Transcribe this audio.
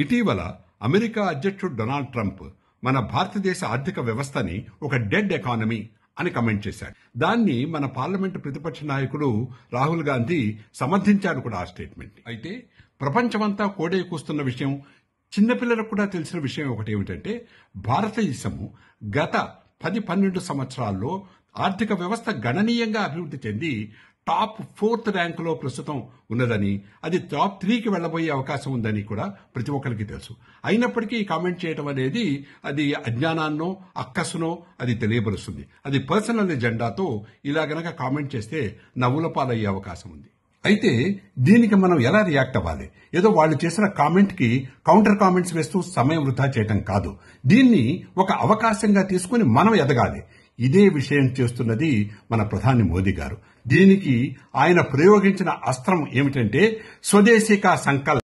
ఇటీవల అమెరికా అధ్యక్షుడు Donald Trump మన భారతదేశ ఆర్థిక వ్యవస్థని ఒక డెడ్ ఎకానమీ అని కమెంట్ చేశాడు. దాన్ని మన పార్లమెంటు ప్రతిపక్ష నాయకుడు రాహుల్ గాంధీ సమర్థించాడు కూడా ఆ స్టేట్మెంట్. అయితే ప్రపంచమంతా కోడే కూస్తున్న విషయం, చిన్నపిల్లలకు కూడా తెలిసిన విషయం ఒకటి ఏమిటంటే, భారతదేశము గత 10-12 సంవత్సరాల్లో ఆర్థిక వ్యవస్థ గణనీయంగా అభివృద్ధి చెంది టాప్ 4th ర్యాంకులో ప్రస్తుతం ఉన్నదని, అది టాప్ 3కి వెళ్లబోయే అవకాశం ఉందని కూడా ప్రతి ఒక్కరికి తెలుసు. అయినప్పటికీ కామెంట్ చేయడం అనేది అది అజ్ఞానాన్నో అక్కసునో అది తెలియబరుస్తుంది. అది పర్సనల్ ఎజెండాతో ఇలా గనక కామెంట్ చేస్తే నవ్వుల పాలయ్యే అవకాశం ఉంది. అయితే దీనికి మనం ఎలా రియాక్ట్ అవ్వాలి? ఏదో వాళ్ళు చేసిన కామెంట్ కి కౌంటర్ కామెంట్స్ వేస్తూ సమయం వృధా చేయటం కాదు. దీన్ని ఒక అవకాశంగా తీసుకుని మనం ఎదగాలి. ఇదే విషయం చేస్తున్నది మన ప్రధాని మోదీ గారు. దీనికి ఆయన ప్రయోగించిన అస్త్రం ఏమిటంటే స్వదేశీ కా సంకల్ప్.